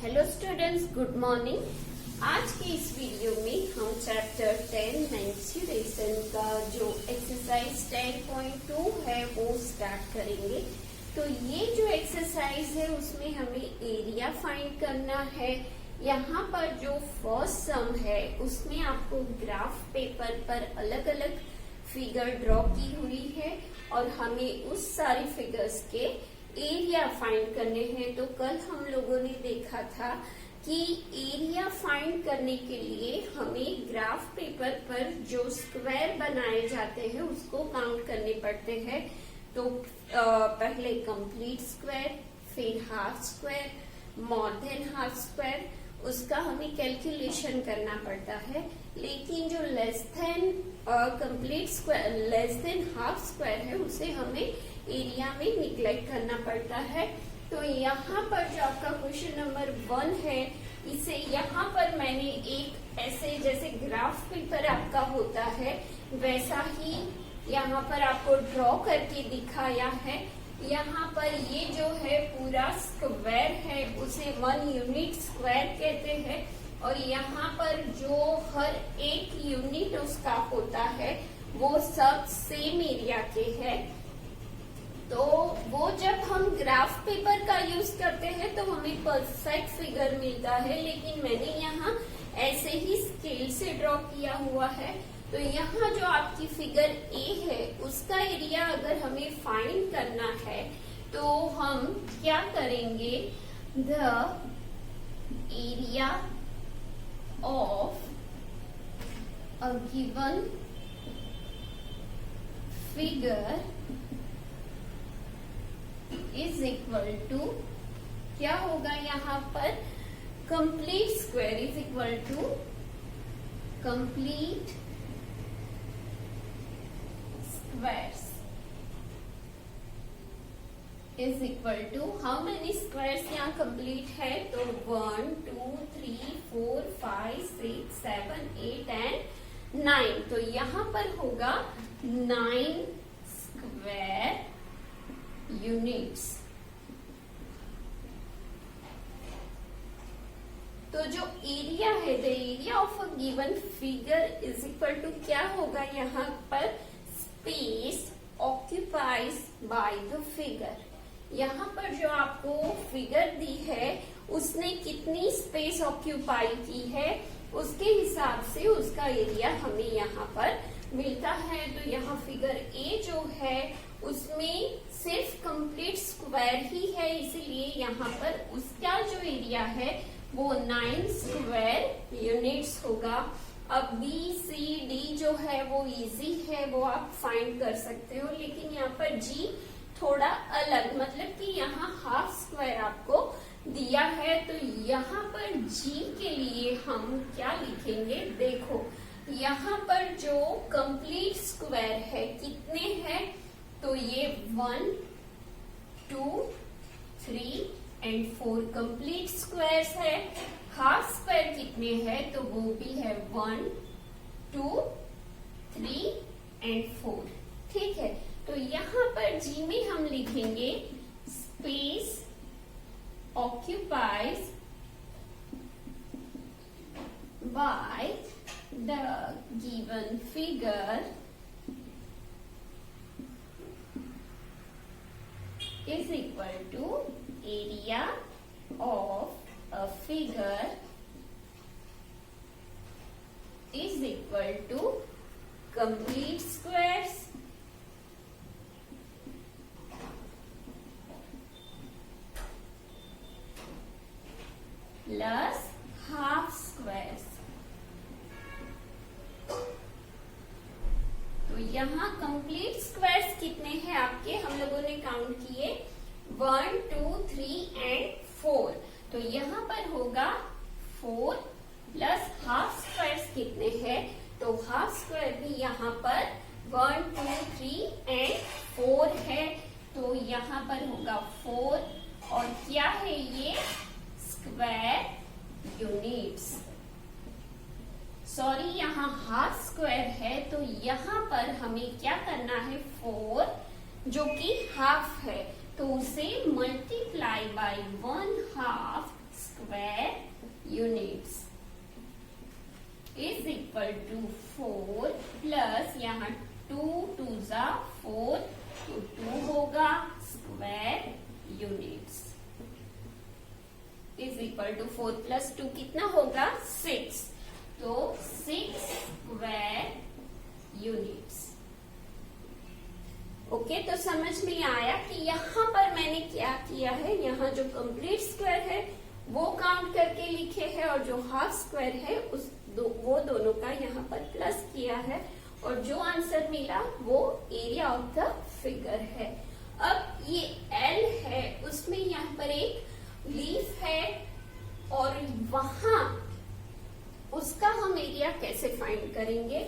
Hello students, good morning. आज के इस वीडियो में हम चैप्टर 10 मेंस्ट्रुएशन का जो एक्सरसाइज 10.2 है वो स्टार्ट करेंगे। तो ये जो एक्सरसाइज है उसमें हमें एरिया फाइंड करना है। यहाँ पर जो फर्स्ट सम है उसमें आपको ग्राफ पेपर पर अलग अलग फिगर ड्रॉ की हुई है और हमें उस सारी फिगर्स के एरिया फाइंड करने हैं। तो कल हम लोगों ने देखा था कि एरिया फाइंड करने के लिए हमें ग्राफ पेपर पर जो स्क्वायर बनाए जाते हैं उसको काउंट करने पड़ते हैं। तो पहले कंप्लीट स्क्वायर, फिर half square, more than half square, उसका हमें कैलकुलेशन करना पड़ता है। लेकिन जो less than complete square, less than half square है उसे हमें एरिया में निग्लेक्ट करना पड़ता है। तो यहाँ पर जो आपका क्वेश्चन नंबर 1 है, इसे यहाँ पर मैंने एक ऐसे जैसे ग्राफ पेपर आपका होता है वैसा ही यहाँ पर आपको ड्रॉ करके दिखाया है। यहाँ पर ये जो है पूरा स्क्वायर है उसे 1 यूनिट स्क्वायर कहते हैं और यहाँ पर जो हर एक यूनिट उसका होता है वो सब सेम एरिया के है। तो वो जब हम ग्राफ पेपर का यूज करते हैं तो हमें परफेक्ट फिगर मिलता है, लेकिन मैंने यहाँ ऐसे ही स्केल से ड्रॉ किया हुआ है। तो यहाँ जो आपकी फिगर ए है उसका एरिया अगर हमें फाइंड करना है तो हम क्या करेंगे, the area of a given figure is equal to, क्या होगा यहाँ पर, complete square is equal to complete squares is equal to how many squares यहाँ कंप्लीट है, तो 1 2 3 4 5 6 7 8 एंड 9। तो यहाँ पर होगा 9 स्क्वायर यूनिट्स। तो जो एरिया है, the area of a given figure is equal to क्या होगा, यहाँ पर space occupies by the figure. यहाँ पर जो आपको फिगर दी है उसने कितनी स्पेस ऑक्यूपाई की है उसके हिसाब से उसका एरिया हमें यहाँ पर मिलता है। तो यहाँ फिगर ए जो है उसमें सिर्फ कंप्लीट स्क्वायर ही है, इसीलिए यहाँ पर उसका जो एरिया है वो 9 स्क्वायर यूनिट्स होगा। अब बी सी डी जो है वो इजी है, वो आप फाइंड कर सकते हो, लेकिन यहाँ पर जी थोड़ा अलग, मतलब कि यहाँ हाफ स्क्वायर आपको दिया है। तो यहाँ पर जी के लिए हम क्या लिखेंगे, देखो यहाँ पर जो कंप्लीट स्क्वायर है कितने हैं, तो ये 1 2 3 एंड 4 कंप्लीट स्क्वायर्स है। हाफ स्क्वायर कितने हैं, तो वो भी है 1 2 3 एंड 4। ठीक है, तो यहाँ पर जी में हम लिखेंगे space occupies by the given figure is equal to area of a figure is equal to complete squares plus half squares। तो यहाँ कंप्लीट स्क्वायर्स कितने हैं आपके, हम लोगों ने काउंट किए 1 2 3 एंड 4। तो यहाँ पर होगा 4 प्लस हाफ स्क्वायर्स कितने हैं, तो हाफ स्क्वायर भी यहाँ पर 1 2 3 एंड 4 है। तो यहाँ पर होगा 4 और क्या है ये, स्क्वायर यूनिट्स। सॉरी, यहाँ हाफ स्क्वायर है तो यहाँ पर हमें क्या करना है, 4 जो कि हाफ है तो उसे multiply by 1/2 square units is equal to 4 plus यहाँ 2 2 जा 4 तो 2 होगा square units is equal to 4 plus 2 कितना होगा 6 तो 6 स्क्वायर यूनिट्स। ओके तो समझ में आया कि यहाँ पर मैंने क्या किया है, यहाँ जो कंप्लीट स्क्वायर है वो काउंट करके लिखे हैं और जो हाफ स्क्वायर है वो दोनों का यहाँ पर प्लस किया है और जो आंसर मिला वो एरिया ऑफ द फिगर है। अब ये एल है उसमें यहाँ पर एक लीफ है और वहां उसका हम एरिया कैसे फाइंड करेंगे,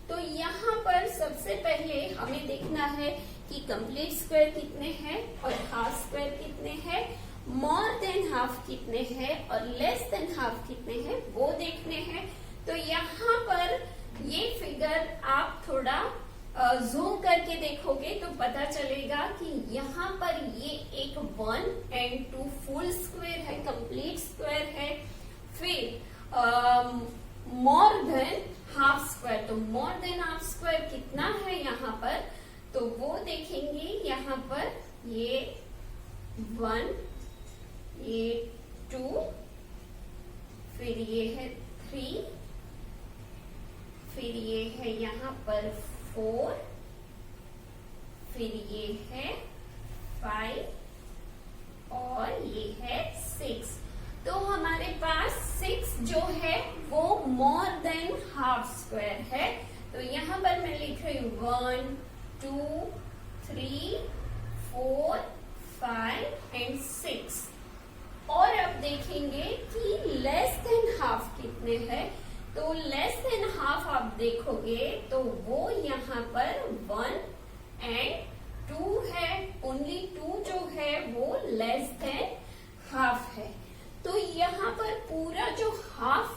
तो यहाँ पर सबसे पहले हमें देखना है कि कंप्लीट स्क्वायर कितने हैं और हाफ स्क्वायर कितने हैं, मोर देन हाफ कितने हैं और लेस देन हाफ कितने हैं वो देखने हैं। तो यहाँ पर ये फिगर आप थोड़ा जूम करके देखोगे तो पता चलेगा कि यहाँ पर ये एक 1 and 2 फुल स्क्वायर है, कंप्लीट स्क्वायर है। फिर मोर देन हाफ स्क्वायर, तो मोर देन हाफ स्क्वायर कितना है यहाँ पर, तो वो देखेंगे यहाँ पर ये 1 ये 2 फिर ये है 3 फिर ये है यहाँ पर 4 फिर ये है 5 और ये है 6। तो हमारे पास 6 जो है वो मोर देन हाफ स्क्वायर है। तो यहाँ पर मैं लिख रही हूँ 1 2 3 4 5 and 6। और अब देखेंगे कि लेस देन हाफ कितने हैं, तो लेस देन हाफ आप देखोगे तो वो यहाँ पर 1 and 2 है, ओनली 2 जो है वो लेस देन हाफ है। तो यहाँ पर पूरा जो हाफ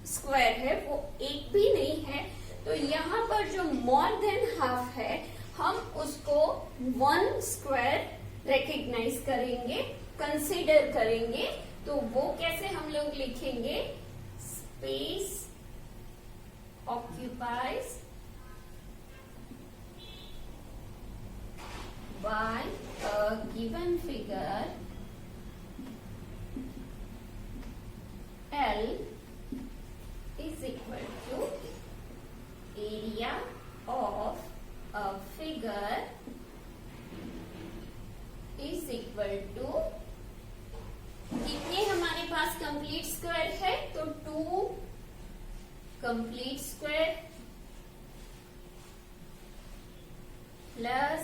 स्क्वायर है वो एक भी नहीं है, तो यहाँ पर जो मोर देन हाफ है हम उसको 1 स्क्वायर रिकग्नाइज करेंगे, कंसीडर करेंगे। तो वो कैसे हम लोग लिखेंगे, space occupies by a given figure L is equal to area of a figure is equal to कितने हमारे पास कंप्लीट स्क्वायर है, तो 2 complete square plus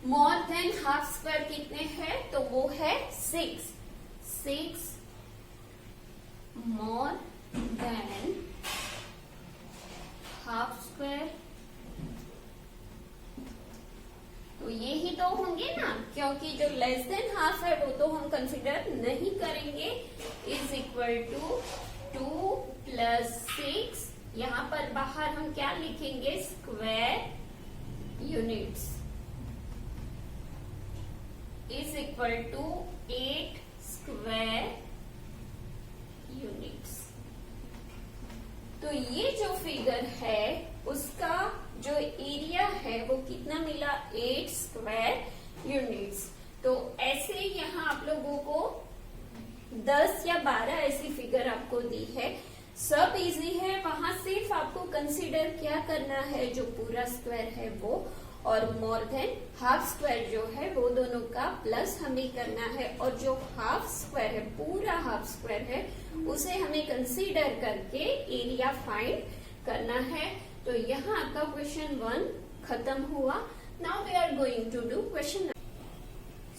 more than half square कितने हैं, तो वो है 6 मोर देन हाफ स्क्वायर। तो ये ही तो होंगे ना, क्योंकि जो लेस देन हाफ है वो तो हम कंसिडर नहीं करेंगे। इज इक्वल टू 2 प्लस 6, यहाँ पर बाहर हम क्या लिखेंगे, square units is equal to 8 square units. तो ये जो फिगर है उसका जो एरिया है वो कितना मिला, 8 स्क्वायर यूनिट्स। तो ऐसे यहाँ आप लोगों को 10 या 12 ऐसी फिगर आपको दी है, सब इजी है। वहां सिर्फ आपको कंसीडर क्या करना है, जो पूरा स्क्वायर है वो और मोर देन हाफ स्क्वायर जो है वो दोनों का प्लस हमें करना है, और जो हाफ स्क्वायर है पूरा हाफ स्क्वायर है उसे हमें कंसीडर करके एरिया फाइंड करना है। तो यहाँ आपका क्वेश्चन 1 खत्म हुआ। Now we are going to do question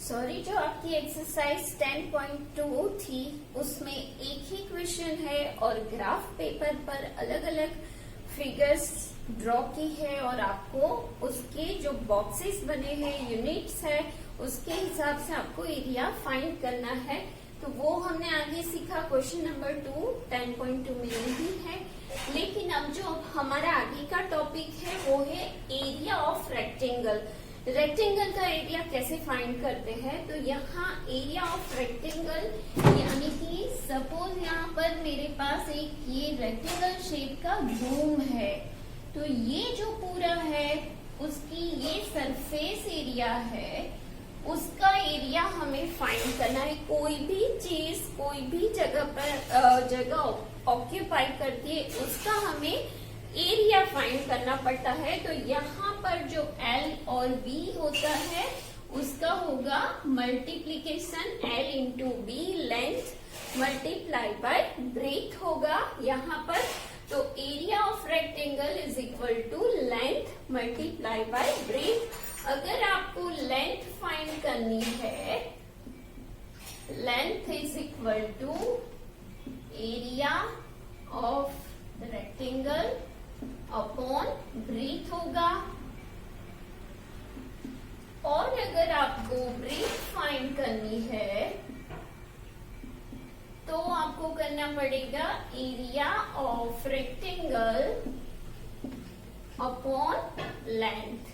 sorry जो आपकी एक्सरसाइज 10.2 थी उसमें एक ही क्वेश्चन है और ग्राफ पेपर पर अलग अलग फिगर्स ड्रॉ की है और आपको उसके जो बॉक्सेस बने हैं यूनिट्स है उसके हिसाब से आपको एरिया फाइंड करना है। तो वो हमने आगे सीखा क्वेश्चन नंबर 2 10.2 में नहीं है, लेकिन अब जो हमारा आगे का टॉपिक है वो है एरिया ऑफ रेक्टेंगल। रेक्टेंगल का एरिया कैसे फाइंड करते हैं? तो यहाँ एरिया ऑफ रेक्टेंगल यानी कि सपोज यहाँ पर मेरे पास एक ये रेक्टेंगल शेप का डोम है, तो ये जो पूरा है उसकी ये सरफेस एरिया है, उसका एरिया हमें फाइंड करना है। कोई भी चीज कोई भी जगह पर जगह ऑक्यूपाई करती है उसका हमें एरिया फाइंड करना पड़ता है। तो यहाँ पर जो L और B होता है उसका होगा multiplication L into B, length multiply by breadth होगा यहाँ पर। तो area of rectangle is equal to length multiply by breadth. अगर आपको लेंथ फाइंड करनी है, length is equal to area of rectangle upon breadth होगा। और अगर आपको ब्रेथ फाइंड करनी है तो आपको करना पड़ेगा area of rectangle upon length.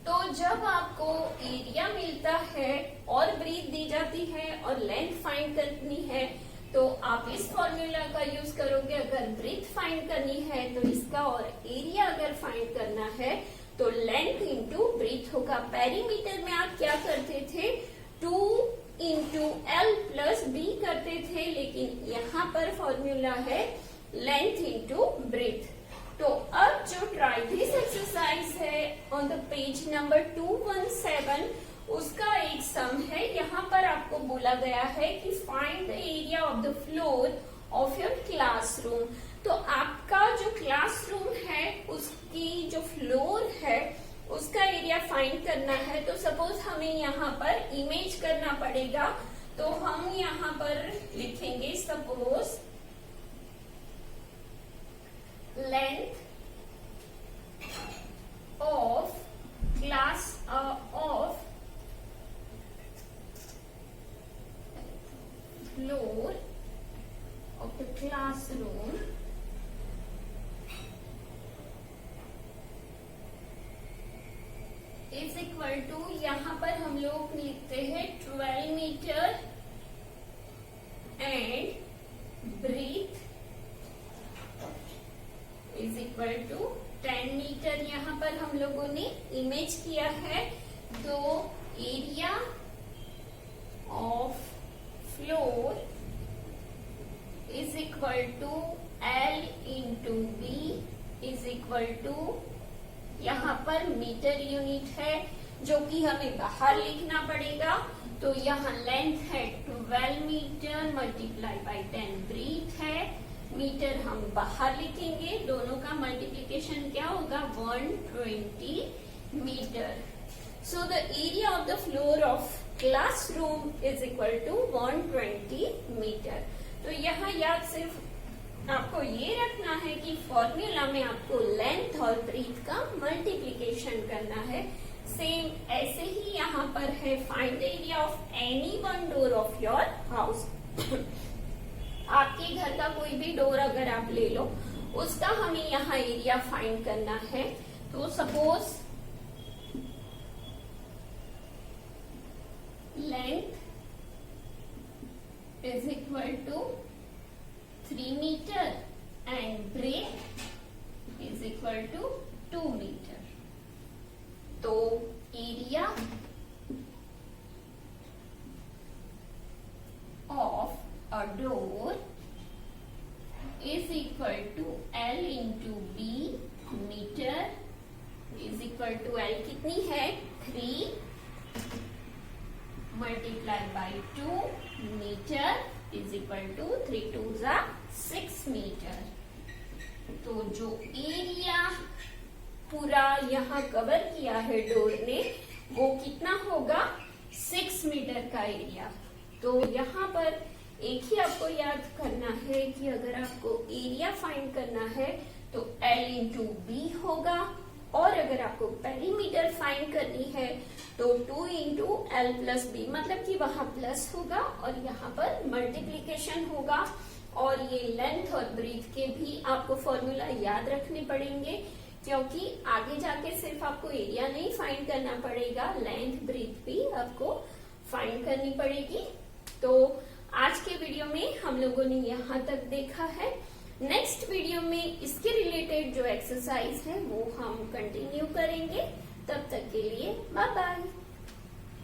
तो जब आपको एरिया मिलता है और ब्रीथ दी जाती है और लेंथ फाइंड करनी है तो आप इस फॉर्मूला का यूज करोगे। अगर ब्रीथ फाइंड करनी है तो इसका, और एरिया अगर फाइंड करना है तो लेंथ इंटू ब्रीथ होगा। पेरीमीटर में आप क्या करते थे? 2 इंटू L प्लस B करते थे, लेकिन यहाँ पर फॉर्मूला है लेंथ इंटू ब्रीथ। तो अब जो ट्राई दिस एक्सरसाइज है ऑन द पेज नंबर 217, उसका एक सम है। यहाँ पर आपको बोला गया है कि find the area of the floor of your classroom. तो आपका जो क्लासरूम है उसकी जो फ्लोर है उसका एरिया फाइंड करना है। तो सपोज हमें यहाँ पर इमेज करना पड़ेगा, तो हम यहाँ पर लिखेंगे suppose length of class of floor of the classroom is equal to, यहाँ पर हम लोग लिखते हैं 12 meter and breadth is equal to 10 meter. यहाँ पर हम लोगों ने इमेज किया है। तो area of floor is equal to L into B is equal to, यहाँ पर मीटर यूनिट है जो कि हमें बाहर लिखना पड़ेगा। तो यहाँ लेंथ है 12 मीटर मल्टीप्लाई बाय 10 ब्रीथ है, मीटर हम बाहर लिखेंगे। दोनों का मल्टीप्लिकेशन क्या होगा? 120 meter. So the area of the floor of classroom is equal to 120 meter. तो यहाँ याद सिर्फ आपको ये रखना है कि फॉर्मूला में आपको लेंथ और ब्रीथ का मल्टीप्लिकेशन करना है। सेम ऐसे ही यहाँ पर है find area of any one door of your house. आपके घर का कोई भी डोर अगर आप ले लो उसका हमें यहाँ एरिया फाइंड करना है। तो suppose length is equal to 3 metre and breadth is equal to 2 metre. तो area of a door is equal to L into B meter is equal to L कितनी है? 3 multiplied by 2 meter is equal to 3 2s are 6 meter। तो जो area पूरा यहाँ cover किया है door ने वो कितना होगा? 6 मीटर का एरिया। तो यहाँ पर एक ही आपको याद करना है कि अगर आपको एरिया फाइंड करना है तो L इंटू बी होगा, और अगर आपको पेरीमीटर फाइंड करनी है तो 2 इंटू L प्लस बी, मतलब कि वहां प्लस होगा और यहाँ पर मल्टीप्लीकेशन होगा। और ये लेंथ और ब्रीथ के भी आपको फॉर्मूला याद रखने पड़ेंगे क्योंकि आगे जाके सिर्फ आपको एरिया नहीं फाइंड करना पड़ेगा, लेंथ ब्रीथ भी आपको फाइंड करनी पड़ेगी। तो आज के वीडियो में हम लोगों ने यहाँ तक देखा है। नेक्स्ट वीडियो में इसके रिलेटेड जो एक्सरसाइज है वो हम कंटिन्यू करेंगे। तब तक के लिए बाय बाय।